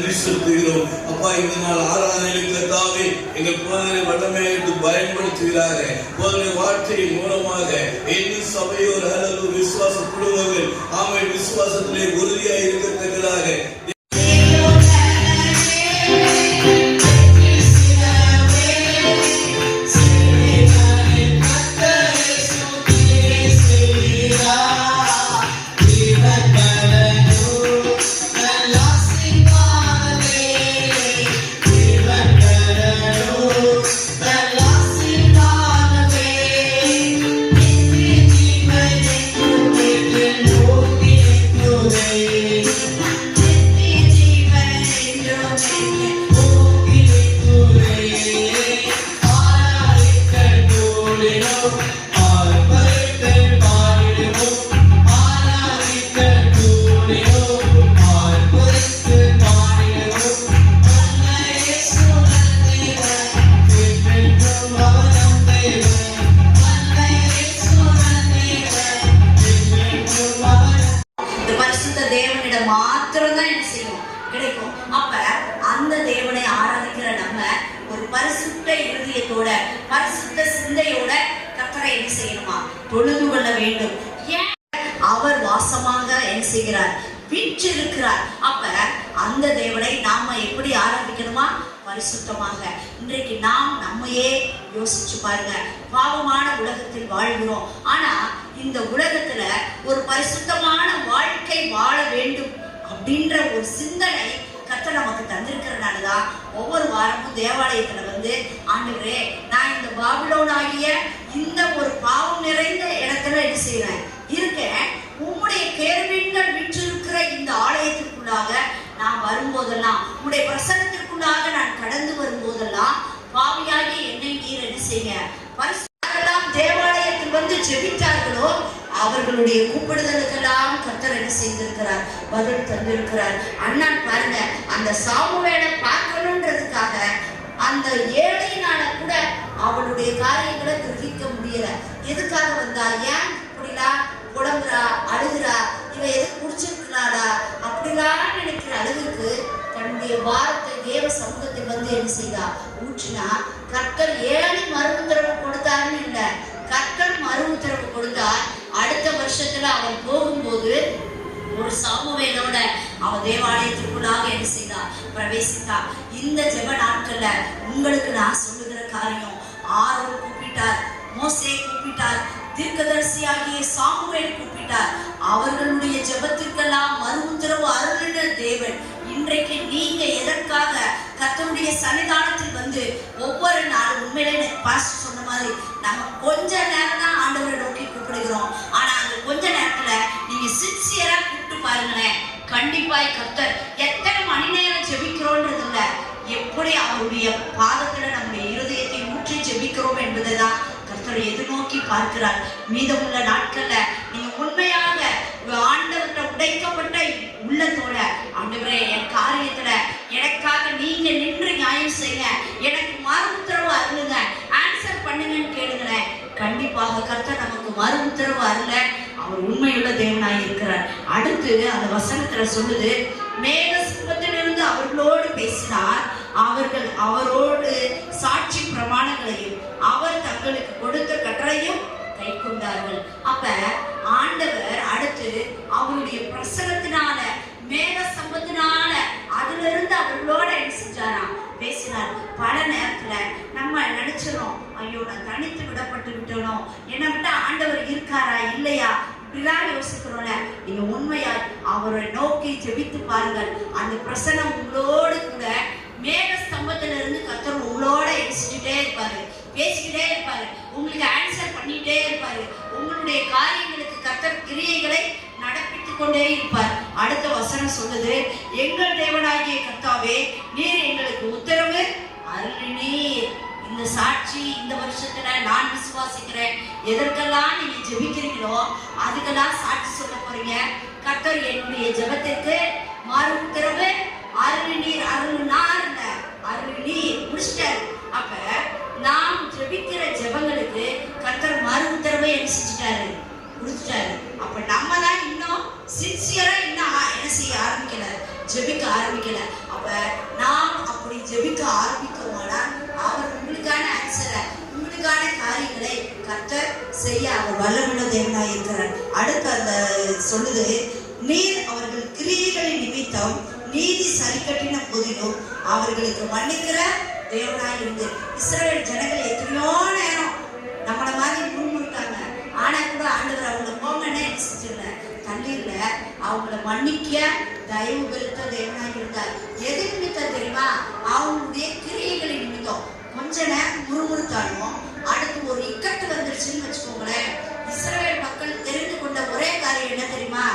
நன்றி செலுத்துகிறோம். அப்பா, இந்த நாள் ஆராதனையில் கர்த்தாவே எங்கள் போதனை வல்லமையை பயன்படுத்துகிறாங்க. போதனை வார்த்தையின் மூலமாக இன்னும் சபையோர் அளவு விசுவாச குடும்பங்கள் ஆமை விசுவாசத்திலே உறுதியாக இருக்கத்தக்கதாக மாத்திரம்தான் என்ன செய்யும் கிடைக்கும். அப்ப அந்த தேவனை ஆராதிக்கிற நம்ம ஒரு பரிசுத்த இருதயத்தோட பரிசுத்த சிந்தையோட கர்த்தரை என்ன செய்யணுமா தொழுது கொள்ள வேண்டும். ஏன்? அவர் வாசமாக என்ன செய்கிறார்? வீற்றிருக்கிறார். அப்ப அந்த தேவனை நாம எப்படி ஆராதிக்கணுமா? பரிசுத்தமாக. இன்றைக்கு நாம் நம்மையே யோசிச்சு பாருங்க. பாவமான உலகத்தில் வாழ்கிறோம். ஆனா இந்த உலகத்துல ஒரு பரிசுத்தமான வாழ்க்கை வாழ வேண்டும் அப்படின்ற ஒரு சிந்தனை கர்த்தர் நமக்கு தந்திருக்கிறதுனாலதான் ஒவ்வொரு வாரமும் தேவாலயத்துல வந்து, ஆண்டவரே, நான் இந்த பாபிலோன் ஆகிய இந்த ஒரு பாவம் நிறைந்த இடத்துல என்ன செய்யறேன் இருக்கேன். உம்முடைய கேள்விகள் விற்றிருக்கிற இந்த ஆலயத்திற்குள்ளாக நான் வரும்போதெல்லாம், உம்முடைய பிரசனத்திற்குள்ளாக நான் கடந்து வரும்போதெல்லாம் பாவியாகி என்னை நீர் என்ன செய்ய பரிசுத்தெல்லாம் தேவாலயத்தில் வந்து ஜெபித்தார்களோ அவர்களுடைய கூப்பிடுதலுக்கெல்லாம் கர்த்தர் என்ன செய்திருக்கிறார்? பதில் தந்திருக்கிறார். அண்ணன் பாருங்க, அந்த சாமுவேலை பார்க்கணுன்றதுக்காக அந்த ஏழையினால கூட அவளுடைய காரியங்களை கிரகிக்க முடியல. எதுக்காக வந்தா? ஏன் இப்படிலாம் புலம்புறா, அழுகுறா, இவ எதுக்கு குடிச்சிருக்கிறாடா அப்படிலாம் நினைக்கிற அளவுக்கு தன்னுடைய வாரத்தை தேவ சமூகத்தில் வந்து என்ன செய்தா ஊற்றினா. கர்த்தர் ஏழை மறு உத்தரவு கொடுத்தாருன்னு இல்லை, கர்த்தர் மறு உத்தரவு கொடுத்தார். அடுத்த வருஷத்துல அவன் போகும்போது ஒரு சாமுவேலோட அவன் தேவாலயத்திற்குள்ளாக என்ன செய்தா பிரவேசித்தா. இந்த ஜெப நாட்கள்ல உங்களுக்கு நான் சொல்லுகிற காரியம், ஆரோன் கூப்பிட்டார், மோசே கூப்பிட்டார், தீர்க்கதரிசியாகிய சாமுவேல் கூப்பிட்டார். அவர்களுடைய ஜெபத்திற்கெல்லாம் மறு உத்தரவு அருளின தேவன். இன்றைக்கு நீங்க எதற்காக கர்த்தருடைய சன்னிதானத்தில் வந்து ஒவ்வொரு நாளும் உண்மையிலே பாஸ்டர் சொன்ன மாதிரி நம்ம கொஞ்ச நேரம் தான் ஆண்டவரை நோக்கி கூப்பிடுகிறோம். ஆனா அந்த கொஞ்ச நேரத்துல நீங்க சின்சியரா கூப்பிட்டு பாருங்களேன், கண்டிப்பாய் கர்த்தர் எத்தனை மணி நேரம் ஜெபிக்கிறோன்றது இல்ல, எப்படி அவருடைய பாதத்துல நம்முடைய இருதயத்தை ஊற்றி ஜெபிக்கிறோம் என்பதைதான் கர்த்தரை எதிர்நோக்கி பார்க்கிறார். மீதமுள்ள நாட்கள்ல நீங்க உண்மையாக ஆண்டவர்கிட்ட உடைக்கப்பட்ட உள்ளத்தோட, ஆண்டவரே என் காரியத்துல எனக்காக நீங்க நின்று நியாயம் செய்ய, எனக்கு மறு உத்தரவு அருளுங்க, ஆன்சர் பண்ணுங்கன்னு கேளுங்களேன். கண்டிப்பாக கர்த்தர் நமக்கு மறு உத்தரவு அருள அவர் உண்மையுள்ள தேவனாய் இருக்கிறார். அடுத்து அந்த வசனத்துல சொல்லுது, மேக சிம்மத்திலிருந்து அவர்களோடு பேசினார், அவர்கள் அவரோடு சாட்சி பிரமாணங்களையும் அவர் தங்களுக்கு கொடுத்த கட்டளையும் கை கொண்டார்கள். அப்ப ஆண்டவர் அடுத்து அவருடைய பிரசனத்தினால மேக சம்பத்தினால அதுல இருந்து அவர்களோட என்ன செஞ்சாராம் பேசினார். பல நேரத்துல நம்ம நினைச்சிடும், ஐயோ நான் தனித்து விடப்பட்டு விட்டனோ, என்னை விட்டு ஆண்டவர் இருக்காரா இல்லையா இப்படிலாம் யோசிக்கிறோம்ல. நீங்க உண்மையா அவரை நோக்கி ஜெபித்து பாருங்கள். அந்த பிரசனம் உங்களோடு கூட மேக ஸ்தம்பத்துல இருந்து கர்த்தர் உங்களோட பேசிக்கிட்டே இருப்பாரு, பேசிக்கிட்டே இருப்பாரு, உங்களுக்கு ஆன்சர் பண்ணிட்டே இருப்பாரு. உங்களுடைய காரியங்களுக்கு கர்த்தர் கிரியைகளை நடப்பித்துக் கொண்டே இருப்பார். அடுத்த வசனம் சொல்லுது, எங்கள் தேவனாகிய கர்த்தாவே, நீர் எங்களுக்கு உத்தரவு அருளினீர். இந்த சாட்சி இந்த வருஷத்துல நான் விசுவாசிக்கிறேன். எதற்கெல்லாம் நீங்க ஜெபிக்கிறீங்களோ அதுக்கெல்லாம் சாட்சி சொல்ல போறீங்க. கர்த்தர் என்னுடைய ஜெபத்திற்கு மறு உத்தரவு அருளினீர், அருளினார், அருளினீர் முடிச்சிட்டாரு. அப்ப நாம் ஜெபிக்கிற ஜெபங்களுக்கு கர்த்தர் மறு உத்தரவை என்ன செஞ்சுட்டாரு, கொடுத்துட்டாரு. அப்ப நம்ம தான் இன்னும் சின்சியரா இன்னும் என்ன செய்ய ஆரம்பிக்கல, ஜெபிக்க ஆரம்பிக்கல. அப்ப நாம் அப்படி ஜெபிக்க ஆரம்பிக்கோம்னா அவர் உங்களுக்கான ஆன்சரை, உங்களுக்கான காரியங்களை கர்த்தர் செய்ய அவர் வல்லமுள்ள தேவனாய் இருக்கிறார். அடுத்து அந்த சொல்லுது, நீர் அவர்கள் கிரியைகளின் நிமித்தம் நீதி சரி கட்டின போதிலும் அவர்களுக்கு மன்னிக்கிற தேவனாய் இருந்து. இஸ்ரவேல் ஜனங்கள் எத்தனையோ நேரம் நம்மளை மாதிரி முன்முட்டாங்க. ஆனா கூட ஆண்டவர் அவங்களை போங்கன்னு செஞ்சிடல, தண்ணீர்ல அவங்கள மன்னிக்க தயவு பெருத்த தேவனாய் இருந்தார். எது நிமித்தம் தெரியுமா? அவங்களுடைய கிரியைகளின் நிமித்தம். கொஞ்ச நேரம் முறுமுறுத்தாலும் அடுத்து ஒரு இக்கட்டு வந்துருச்சுன்னு வச்சுக்கோங்களேன். இஸ்ரவேல் மக்கள் தெரிந்து கொண்ட ஒரே காரியம் என்ன தெரியுமா?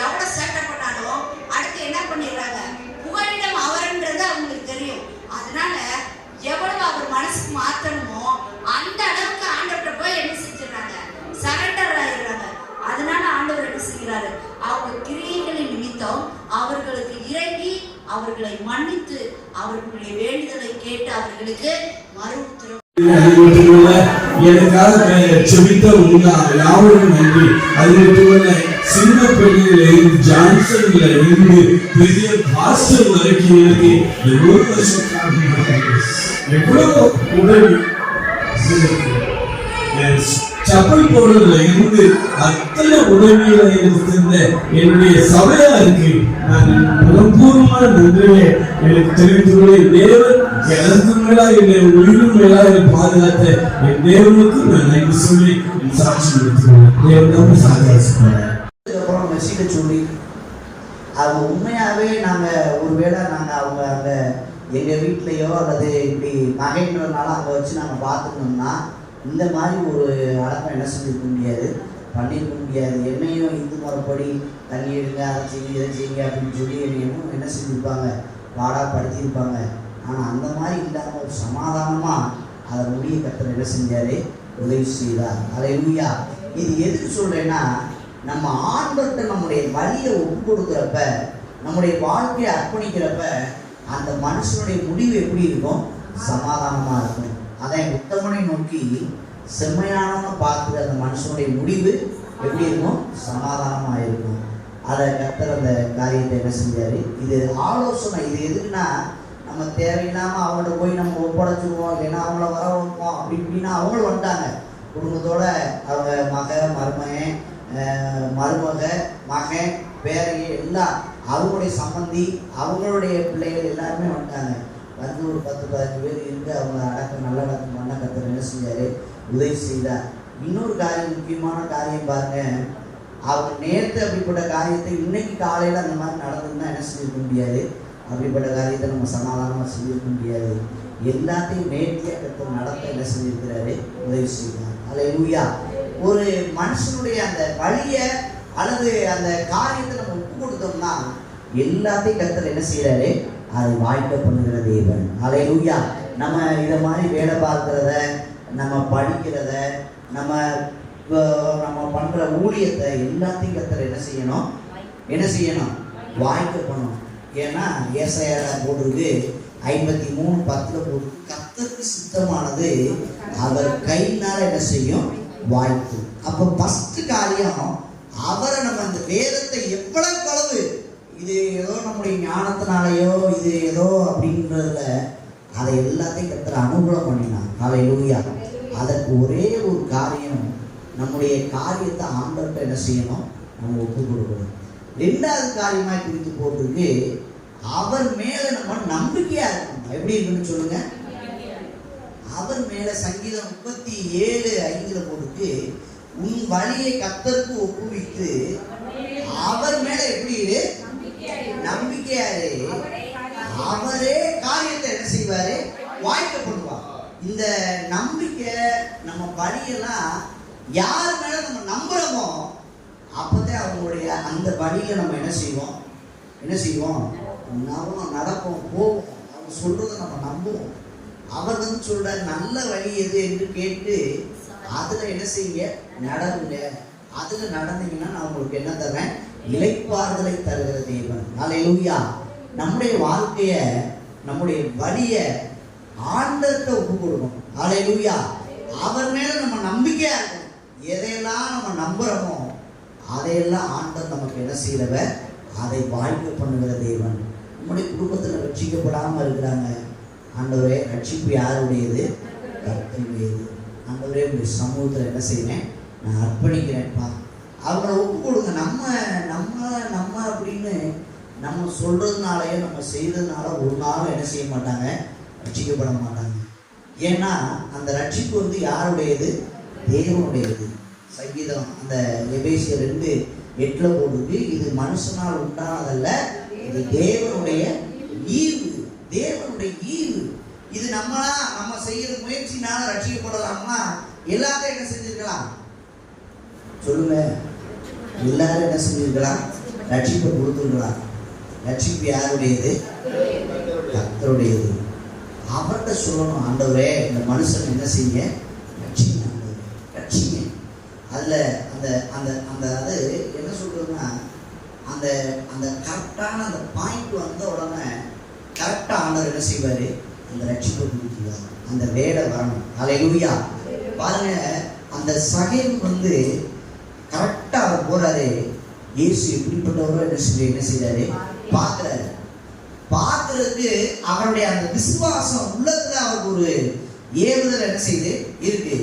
எவ்வளவு சேட்டை பண்ணாலும் அடுத்து என்ன பண்ணிடுறாங்க? புகலிடம் அவர்ன்றது அவங்களுக்கு தெரியும். அதனால எவ்வளவு அவர் மனசுக்கு மாற்றணுமோ அந்த அளவுக்கு ஆண்டவர்கிட்ட போய் என்ன செஞ்சிடறாங்க? சரண்டர் ஆயிடுறாங்க. அதனால ஆண்டவர் என்ன செய்கிறாரு? அவங்க கிரியைகளின் நிமித்தம் அவர்களுக்கு இறங்கி அவர்களை மன்னித்து அவர்களுடைய வேண்டுதலை கேட்டு அவர்களுக்கு மறு உத்தரவு. எனக்காக செபித்த யாவருக்கும் நன்றி. அது மட்டுமல்ல, சின்ன பெண்ணில இருந்து ஜான்சன்ல இருந்து பெரிய பாஸ்டர் வரைக்கும் எனக்கு எவ்வளவு வருஷம் எவ்வளவு உதவி சப்பல் போடுறதுல இருந்து அத்தனை உதவியில இருந்த என்னுடைய சபையாருக்கு நான் மனப்பூர்வமான நன்றியை எனக்கு தெரிவித்துள்ளேன். தேவன் எனக்கு மேலா என்னை உயிரும் மேலா என்னை பாதுகாத்த என் தேவனுக்கு நான் நன்றி சொல்லி சாட்சி கொடுத்துள்ளேன். தேவன் சாட்சி மெசேஜ் சொல்லி அவங்க உண்மையாகவே நாங்கள் ஒருவேளை நாங்கள் அவங்க அங்கே எங்கள் வீட்லேயோ அல்லது இப்படி நகைன்றதுனால அங்கே வச்சு நாங்கள் பார்த்துக்கணும்னா இந்த மாதிரி ஒரு அடக்கம் என்ன செஞ்சிருக்க முடியாது, பண்ணியிருக்க முடியாது. என்னையும் இந்து முறைப்படி தண்ணி எடுங்க, அதை செய்யுங்க, இதை செய்யுங்க அப்படின்னு சொல்லி என்னையும் என்ன செஞ்சுருப்பாங்க, பாடாப்படுத்தியிருப்பாங்க. ஆனால் அந்த மாதிரி இல்லாமல் ஒரு சமாதானமாக அதை முடிய கர்த்தர் என்ன செஞ்சார், உதவி செய்தார். அல்லேலூயா. இது எதுக்கு சொல்கிறேன்னா, நம்ம ஆண்டவர்கிட்ட நம்முடைய வழியை ஒப்பு கொடுக்குறப்ப, நம்முடைய வாழ்க்கையை அர்ப்பணிக்கிறப்ப அந்த மனுஷனுடைய முடிவு எப்படி இருக்கும்? சமாதானமாக இருக்கும். அதை உத்தமனை நோக்கி செம்மையானவனை பார்த்து அந்த மனுஷனுடைய முடிவு எப்படி இருக்கும்? சமாதானமாக இருக்கும். அதை கர்த்தர் அந்த காரியத்தை என்ன செஞ்சார்? இது ஆலோசனை. இது எதுக்குன்னா, நம்ம தேவையில்லாமல் அவங்கள்ட்ட போய் நம்ம ஒப்படைச்சிருவோம், இல்லைன்னா அவங்கள வர வைப்போம் அப்படி இப்படின்னா அவங்களும் வந்துட்டாங்க குடும்பத்தோட. அவங்க மருமக மகன் பேரையே எல்லாம் அவங்களுடைய சம்பந்தி அவங்களுடைய பிள்ளைகள் எல்லாருமே வந்துட்டாங்க. வந்து ஒரு 10-15 பேர் இருந்து அவங்க அடக்கம் நல்ல அடக்கம் பண்ண கர்த்தர் என்ன செஞ்சார்? உதவி செய்தார். இன்னொரு காரியம், முக்கியமான காரியம் பாருங்க, அவங்க நேற்று அப்படிப்பட்ட காரியத்தை இன்னைக்கு காலையில் அந்த மாதிரி நடந்ததுன்னா என்ன செஞ்சிருக்க முடியாது? அப்படிப்பட்ட காரியத்தை நம்ம சமாதானமாக செஞ்சிருக்க முடியாது. எல்லாத்தையும் நேர்த்தியாக கர்த்தர் நடத்த என்ன செஞ்சிருக்கிறாரு? உதவி செய்தார். அல்லேலூயா. ஒரு மனுஷனுடைய அந்த வழியை அல்லது அந்த காரியத்தை நம்ம ஒப்பு கொடுத்தோம்னா எல்லாத்தையும் கர்த்தர் என்ன செய்யறாரு? அதை வாய்க்க பண்ணுகிற தேவன். அல்லேலூயா. நம்ம இதை மாதிரி வேலை பார்க்கிறத, நம்ம படிக்கிறத, நம்ம பண்ற ஊழியத்தை எல்லாத்தையும் கர்த்தர் என்ன செய்யணும்? வாய்க்க பண்ணணும். ஏன்னா ஏசாயா போடுறது 53:10 போடு, கர்த்தருக்கு சித்தமானது அவர் கையினால என்ன செய்யும்? வாய்ப்பு. அப்போ ஃபர்ஸ்ட் காரியம், அவரை நம்ம அந்த வேதத்தை எவ்வளவு இது ஏதோ நம்முடைய ஞானத்தினாலேயோ இது ஏதோ அப்படின்றதுல அதை எல்லாத்தையும் கர்த்தர் அனுகூலம் பண்ணினான். அல்லேலூயா. அதற்கு ஒரே ஒரு காரியம், நம்முடைய காரியத்தை ஆண்டவர்கிட்ட என்ன செய்யணும்? நம்ம ஒப்பு கொடுக்கணும். ரெண்டாவது காரியமாக குறித்து போட்டிருக்கு, அவர் மேல நம்ம நம்பிக்கையா இருக்கணும். எப்படி இருக்குன்னு சொல்லுங்க. அவர் மேல சங்கீதம் 37:5 போட்டுக்கு, உன் வழியை கர்த்தருக்கு ஒப்புவித்து அவர் மேல எப்படி இரு? நம்பிக்கையாரு. அவரே காரியத்தை என்ன செய்வாரு? வாய்க்க பண்ணுவார். இந்த நம்பிக்கை நம்ம வழியெல்லாம் யார் மேல நம்ம நம்புறோமோ அப்பதான் அவங்களுடைய அந்த வழியில நம்ம என்ன செய்வோம்? நடப்போம், போவோம். அவங்க சொல்றதை நம்ம நம்புவோம். அவர் வந்து சொல்ற நல்ல வழி எது என்று கேட்டு அதுல என்ன செய்ய? நடவுங்க. அதுல நடந்தீங்கன்னா நான் உங்களுக்கு என்ன தரேன்? இளைப்பாறுதலை தருகிற தேவன். அல்லேலூயா. நம்முடைய வாழ்க்கைய, நம்முடைய வழிய ஆண்டவர்கிட்ட ஒப்பு கொடுக்கணும். அல்லேலூயா. அவர் மேல நம்ம நம்பிக்கையா இருக்கணும். எதையெல்லாம் நம்ம நம்புறோமோ அதையெல்லாம் ஆண்டவர் நமக்கு என்ன செய்யறவர்? அதை வாய்ப்பு பண்ணுகிற தேவன். நம்முடைய குடும்பத்தில் ரட்சிக்கப்படாமல் இருக்கிறாங்க. ஆண்டவரே, ரட்சிப்பு யாருடையது? கர்த்தருடையது. ஆண்டவரே, உங்களுடைய சமூகத்தில் என்ன செய்வேன்? நான் அர்ப்பணிக்கிறேன்ப்பா. அவங்கள ஒப்பு கொடுங்க. நம்ம நம்ம நம்ம அப்படின்னு நம்ம சொல்றதுனாலயோ நம்ம செய்யறதுனால ஒரு நாளும் என்ன செய்ய மாட்டாங்க? ரட்சிக்கப்பட மாட்டாங்க. ஏன்னா அந்த ரட்சிப்பு வந்து யாருடையது? தேவனுடையது. சங்கீதம் அந்த எபேசியர் 2:8 போடுது, இது மனுஷனால் உண்டானதல்ல, இது தேவனுடைய ஈவு. தேவனுடைய ஈவு. இது நம்ம செய்யற முயற்சினால ரட்சிக்கப்படலாம்னா எல்லாரும் என்ன செஞ்சிருக்கலாம்? சொல்லுங்க. எல்லாரும் என்ன செஞ்சிருக்கலாம்? ரட்சிப்பை கொடுத்துருக்கலாம். ரட்சிப்பு யாருடையது? கர்த்தருடையது. அவர்கிட்ட சொல்லணும், ஆண்டவரே இந்த மனுஷன் என்ன செய்ய? ரட்சிங்க ஆண்டவரே, ரட்சிங்க. அதில் அந்த அந்த அந்த அது என்ன சொல்றதுன்னா, அந்த அந்த கரெக்டான அந்த பாயிண்ட் வந்த உடனே கரெக்டாக ஆண்டவர் என்ன செய்வார்? அந்த ரட்சிப்பை கொடுக்கிறார். அந்த வேலை வரணும். அல்லேலூயா. பாருங்க, அந்த சகேல் வந்து கரெக்டாக அவர் போறாரு. இயேசு எப்படிப்பட்டவரோ என்ன செய்யறாரு? பார்க்குறாரு. பார்க்கறதுக்கு அவருடைய அந்த விசுவாசம் உள்ளத்துல அவருக்கு ஒரு ஏவுதல் என்ன செய்யுது? இருக்கு.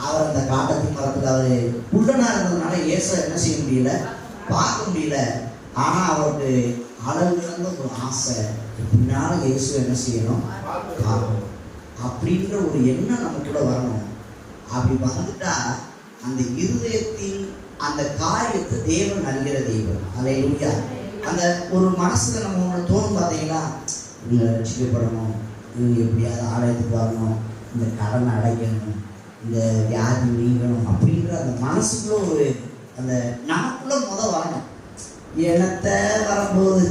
அவர் அந்த காட்டத்தின் மரத்தில் அவர் குள்ளனா இருந்ததுனால இயேசு என்ன செய்ய முடியல? பார்க்க முடியல. ஆனா அவருக்கு அளவு இழந்த ஒரு ஆசை, எப்படினாலும் இயேசு என்ன செய்யணும்? பார்க்கணும் அப்படின்ற ஒரு எண்ணம் நமக்குள்ள வரணும். அப்படி வந்துட்டா அந்த இருதயத்தின் அந்த காரியத்தை தேவன் அறிகிற தெய்வம். அல்லேலூயா. அந்த ஒரு மனசுல நம்ம ஒன்று தோணும் பார்த்தீங்களா, இவங்க ரட்சிக்கப்படணும், இவங்க எப்படியாவது ஆலயத்துக்கு வரணும், இந்த கடனை அடைக்கணும், இந்த வியாதி நீங்கணும் அப்படின்ற அந்த மனசுக்குள்ள ஒரு அந்த நமக்குள்ள வரணும். என்னத்தை வரப்போகுது,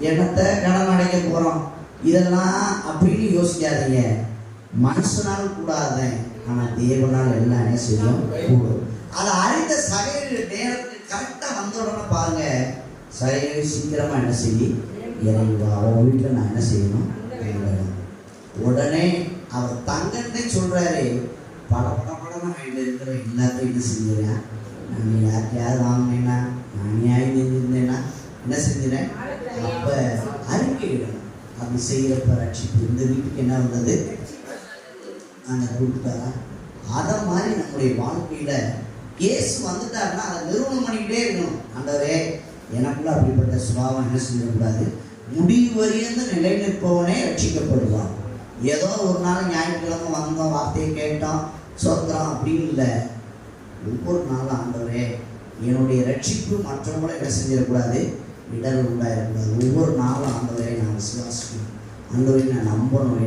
என்னத்தை கடன் அடைக்க போகிறோம், இதெல்லாம் அப்படின்னு யோசிக்காதீங்க. மனுஷனாலும் கூடாது, ஆனால் தேவனால் எல்லாம் என்ன செய்யும்? கூடும். அதை அறிந்த சகையில் நேரத்துக்கு கரெக்டாக வந்த உடனே பாருங்க, சகையில் சீக்கிரமாக என்ன செய்யும்? இறைவா, அவன் வீட்டில் நான் என்ன செய்யணும்? உடனே அவர் தங்கத்தை சொல்றாரு, படப்படப்படனா கையில் இருக்கிற எல்லாத்தையும் என்ன செஞ்சுறேன்? நான் யாருக்கையாவது வாங்கினேன்னா, நான் நியாயம் செஞ்சிருந்தேன்னா என்ன செஞ்சிடறேன்? அப்போ அறிக்கையிடணும். அப்படி செய்யறப்ப ரட்சிப்பு இந்த வீட்டுக்கு என்ன வந்தது? நாங்கள் கொடுத்தாரா? அதை மாதிரி நம்முடைய வாழ்க்கையில இயேசு வந்துட்டாருன்னா அதை நிறுவனம் பண்ணிக்கிட்டே இருக்கணும். ஆண்டவரே, எனக்குள்ள அப்படிப்பட்ட சுபாவம் என்ன செய்யக்கூடாது? முடிவு வரையந்த நிலை நிற்பவனே ரட்சிக்கப்படுவான். ஏதோ ஒரு நாள் ஞாயிற்றுக்கிழமை வந்தோம், வார்த்தையை கேட்டோம், சொந்தம் அப்படின்னு இல்லை. ஒவ்வொரு நாளும் ஆண்டவரே என்னுடைய ரட்சிப்பு மற்றவங்களை என்ன செஞ்சிடக்கூடாது? இடர் உண்டாயிடக்கூடாது. ஒவ்வொரு நாளும் ஆண்டவரை நான் விசுவாசிக்கணும், ஆண்டவரை நான் நம்பணும்,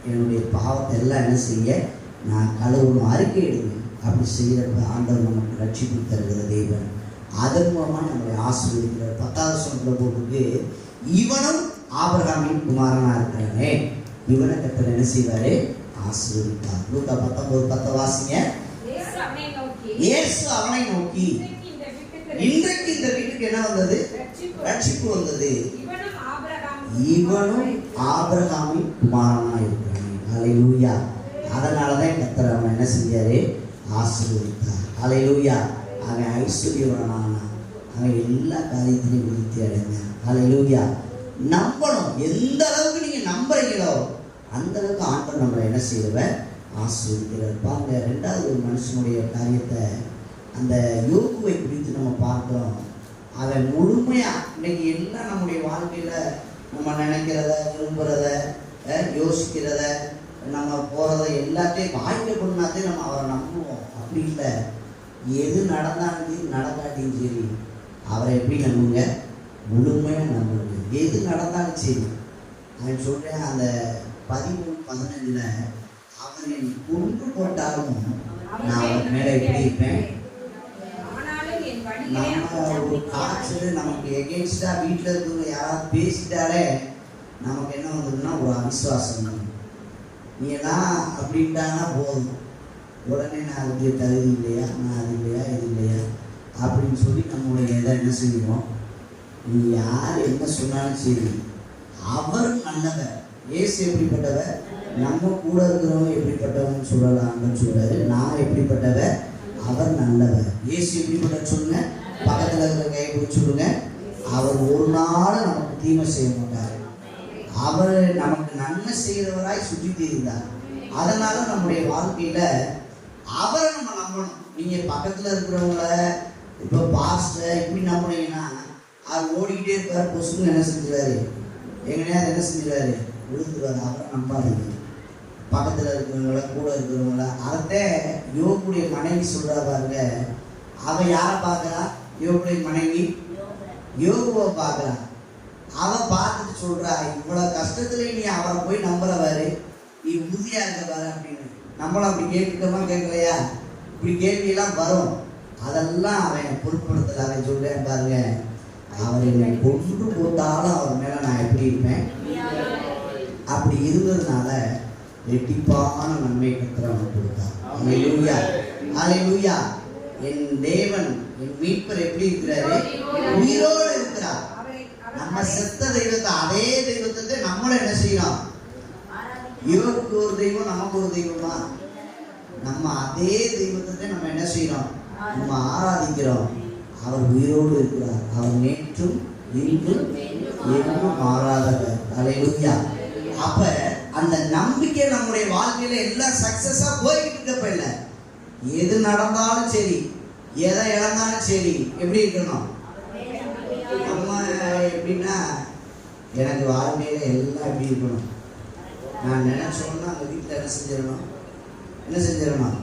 என்னுடைய பாவத்தை எல்லாம் என்ன செய்ய நான் கழுவணும், அறிக்கை எடுங்க. அப்படி செய்கிறப்ப ஆண்டவர் நமக்கு ரட்சிப்பு தருகிற தெய்வன். அதன் மூலமாக நம்மளை ஆசீர்வதிக்கிறார். 10வது வசனத்தில் போட்டுக்கு, இவனும் ஆபிரகாமின் குமாரனா இருக்கிறானே, இவனை கர்த்தர் என்ன செய்வாரு? ஆசீர்வதித்தார். லூக்கா 19:10 வாசிங்க. இயேசு அவனை நோக்கி, இன்றைக்கு இந்த வீட்டுக்கு என்ன வந்தது? ரட்சிப்பு வந்தது. இவனும் ஆபிரகாமின் குமாரனா இருக்கிறானே. அல்லேலூயா. அதனாலதான் கர்த்தர் அவனை என்ன செஞ்சாரு? ஆசீர்வதித்தார். அல்லேலூயா. அவன் ஐஸ்வர்யவானான, அவன் எல்லா காரியத்திலையும் விருத்தி அடைந்தான். அல்லேலூயா. நம்பணும். எந்த அளவுக்கு நீங்க நம்புறீங்களோ அந்த அளவுக்கு ஆண்டவர் நம்மளை என்ன செய்வார்? ஆசீர்வதிக்கிறார். பாருங்க, 2வது ஒரு மனுஷனுடைய காரியத்தை, அந்த யோகுவை குறித்து நம்ம பார்க்கிறோம். அவன் முழுமையா இன்னைக்கு எல்லாம் நம்முடைய வாழ்க்கையில நம்ம நினைக்கிறத, விரும்புறத, யோசிக்கிறத, நம்ம போறத எல்லாத்தையும் வாய்க்க பண்ணாதே நம்ம அவரை நம்புவோம். அப்படி இல்லை. எது நடந்தாலும் நடக்காட்டியும் சரி, அவரை எப்படி நம்புங்க? முழுமையாக நம்புங்க. எது நடந்தாலும் சரி. அவன் சொல்றேன், அந்த 13:15 அவனை கொன்று போட்டாலும் நான் அவன் மேலே எப்படி இருப்பேன்? நம்ம ஒரு காய்ச்சல் நமக்கு எகென்ஸ்டா வீட்டில் இருக்கிறவங்க யாராவது பேசிட்டாலே நமக்கு என்ன வந்ததுன்னா ஒரு அவிசுவாசம். நீ எல்லாம் அப்படின்ட்டாங்கன்னா போதும், உடனே நான் அதுக்கு தகுதி இல்லையா, நான் அது இல்லையா, இது இல்லையா அப்படின்னு சொல்லி நம்மளுடைய இதை என்ன செய்வோம்? நீ யார் என்ன சொன்னாலும் சரி, அவர் நல்லவர். இயேசு எப்படிப்பட்டவர்? நம்ம கூட இருக்கிறவங்க எப்படிப்பட்டவன்னு சொல்லலாம்னு சொல்றாரு. நான் எப்படிப்பட்டவர்? அவர் நல்லவர். இயேசு எப்படிப்பட்ட சொல்லுங்க. பக்கத்தில் இருக்கிற கையை பிடிச்சி விடுங்க. அவர் ஒரு நாள் நமக்கு தீமை செய்ய மாட்டார். அவர் நமக்கு நன்மை செய்கிறவராய் சுற்றி தீர்ந்தார். அதனால நம்முடைய வாழ்க்கையில அவரை நம்ம நம்பணும். நீங்க பக்கத்துல இருக்கிறவங்கள இப்போ பாஸ்டர் இப்படி நம்பினீங்கன்னா அவர் ஓடிக்கிட்டே இருப்பார், பொசுன்னு என்ன செஞ்சுருவாரு, எங்கனையா என்ன செஞ்சுருவாரு, விழுந்துருவாரு. அவரை நம்பாதீங்க. பக்கத்துல இருக்கிறவங்கள கூட இருக்கிறவங்கள அதை யோகுடைய மனைவி சொல்றா பாருங்க. அவன் யாரை பார்க்கறா? யோகுடைய மனைவி யோகுவை பார்க்கறா. அவன் பார்த்துட்டு சொல்றா, இவ்வளவு கஷ்டத்துல நீ அவரை போய் நம்புறவாரு, நீ உறுதியா இருக்கவாரு அப்படின்னு. நம்மளும் அப்படி கேட்கமா கேட்கலையா? இப்படி கேள்வியெல்லாம் வரும். அதெல்லாம் அவன் பொருட்படுத்தல. அவன் சொல்றேன் பாருங்க, அவர் என்னை கொண்டு போட்டாலும் அவர் மேல நான் எப்படி இருப்பேன். அப்படி இருந்ததுனால ரெட்டிப்பான நன்மை கர்த்தர் அவனுக்கு கொடுத்தார். அல்லேலூயா, அல்லேலூயா. என் தேவன் என் மீட்பர் எப்படி இருக்கிறாரு? உயிரோடு இருக்கிறார். நம்ம செத்த தெய்வத்தை, அதே தெய்வத்தை நம்மள என்ன செய்யணும்? இவருக்கு ஒரு தெய்வம், நமக்கு ஒரு தெய்வமா? நம்ம அதே தெய்வத்தை நம்ம என்ன செய்யறோம்? நம்ம ஆராதிக்கிறோம். அவர் உயிரோடு இருக்கிறார். அவர் நேற்றும் இன்றும் என்றும் மாறாதவர். அல்லேலூயா. அப்ப அந்த நம்பிக்கை நம்முடைய வாழ்க்கையில எல்லாம் சக்சஸா போய்கிட்டு இருக்கப்ப இல்ல, எது நடந்தாலும் சரி, எதை இழந்தாலும் சரி, எப்படி இருக்கணும்? நம்ம எப்படின்னா, எனக்கு வாழ்க்கையில எல்லாம் எப்படி இருக்கணும், நான் நினைச்சோன்னா அந்த வீட்டில் என்ன செஞ்சிடணும், என்ன செஞ்சிடணும்,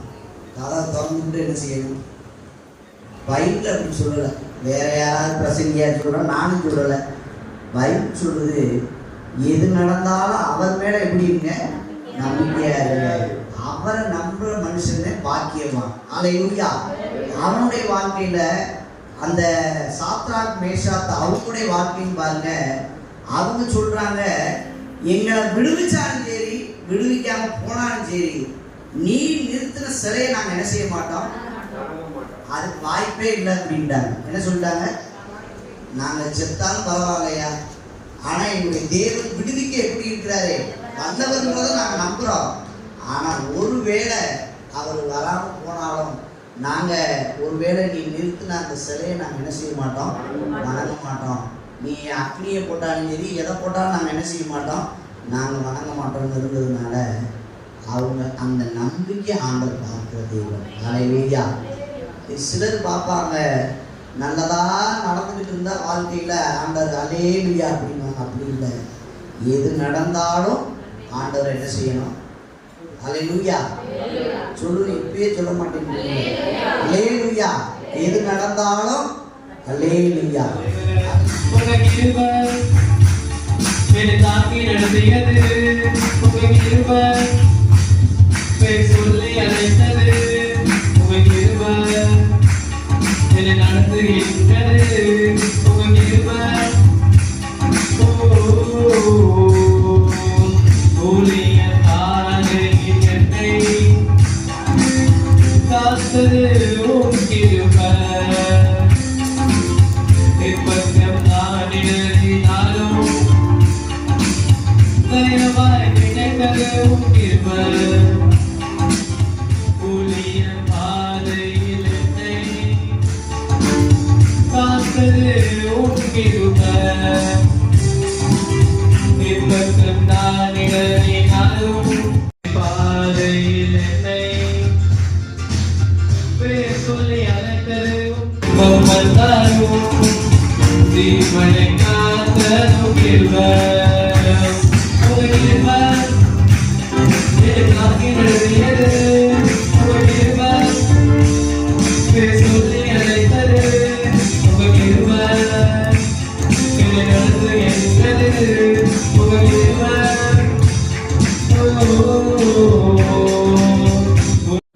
கதை திறந்துட்டு என்ன செய்யணும். பைபிள் அப்படி சொல்லலை, வேற யாராவது பிரசங்கியா சொல்ற, நானும் சொல்லலை. பைபிள் சொல்றது, எது நடந்தாலும் அவர் மேல எப்படி இருங்க, நம்பிக்கையா இருங்க. அவரை நம்புற மனுஷனே பாக்கியவான். அல்லேலூயா. அவனுடைய வாழ்க்கையில அந்த சாத்ராக் மேஷாக் அவங்களுடைய வாழ்க்கையும் பாருங்க. அவங்க சொல்றாங்க, எங்களை விடுவிச்சாலும் சரி, விடுவிக்காம போனாலும் சரி, நீ நிறுத்தின சிலையை நாங்க என்ன செய்ய மாட்டோம், அதுக்கு வாய்ப்பே இல்லை அப்படின்ட்டாங்க. என்ன சொல்லிட்டாங்க? நாங்க செத்தாலும் பரவாயில்லையா, ஆனா எங்களுடைய தேவன் விடுவிக்க எப்படி இருக்கிறாரு, வந்தவர்ன்றதை நாங்க நம்புறோம். ஆனா ஒருவேளை அவர் வராம போனாலும் நாங்க ஒருவேளை நீ நிறுத்தின அந்த சிலையை நாங்க என்ன செய்ய மாட்டோம், வணங்க மாட்டோம். நீ அக்னியை போட்டாலும் சரி, எதை போட்டாலும் நாங்க என்ன செய்ய மாட்டோம், நாங்க வணங்க மாட்டோம்னு இருந்ததுனால அவங்க அந்த நம்பிக்கை ஆண்டவர் பார்க்கிற தெய்வம். அல்லேலூயா. சிலர் பார்ப்பாங்க, நல்லதா நடந்துகிட்டு இருந்தா வாழ்க்கையில ஆண்டவர் அல்லேலூயா அப்படின்வாங்க. அப்படி இல்லை, எது நடந்தாலும் ஆண்டவர் என்ன செய்யணும், அல்லேலூயா சொல்லுங்க. இப்பயே சொல்ல மாட்டேங்கிறீங்க. அல்லேலூயா. எது நடந்தாலும் அல்லேலூயா.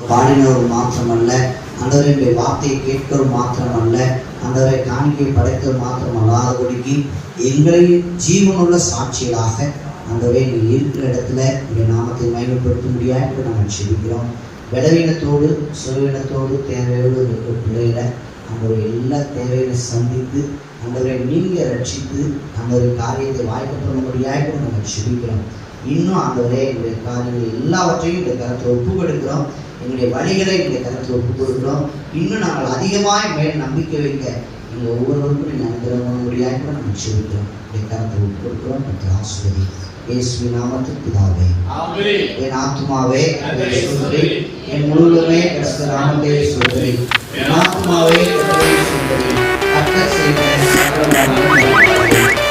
பாடினவர் மாத்திரமல்ல, ஆண்டவருடைய வார்த்தையை கேட்கிறது மாத்திரமல்ல, ஆண்டவரை காணிக்கை படைத்தது மாத்திரமல்லாதபடிக்கு எங்களை ஜீவனுள்ள சாட்சிகளாக ஆண்டவரே நீ இருக்கிற இடத்துல இந்த நாமத்தை மகிமைப்படுத்த முடியாது நாங்கள் செபிக்கிறோம். பலவீனத்தோடு சுகவீனத்தோடு தேவையோடு இருக்கிற பிள்ளைகளை ஆண்டவரை எல்லா தேவைகளை சந்தித்து ஆண்டவரை நீங்க ரட்சித்து ஆண்டவரை காரியத்தை வாய்க்கப்பட முடியாது நாங்கள் செபிக்கிறோம். இன்னும் ஆண்டவரே எங்களுடைய காரியங்கள் எல்லாவற்றையும் இந்த கருத்தில் ஒப்பு கொடுக்கிறோம். எங்களுடைய வழிகளை எங்களுடைய கருத்தில் ஒப்பு கொடுக்கிறோம். இன்னும் நாங்கள் அதிகமாக மேல் நம்பிக்கை வைக்க எங்கள் ஒவ்வொருவருக்கும் ஞானத்திறமையாக நம்ம செலுத்துகிறோம். கருத்து கொடுக்கிறோம். கற்று ஆசிரியர் இயேசுவின் நாமத்தில் பிதாவே. என் ஆத்மாவே கர்த்தரை ஸ்தோத்திரி, என் முழுவதுமே கர்த்தர் நாமத்தை ஸ்தோத்திரி. என் ஆத்மாவே கர்த்தரை ஸ்தோத்திரி, கர்த்தர் செய்த சகல நன்மைகளையும்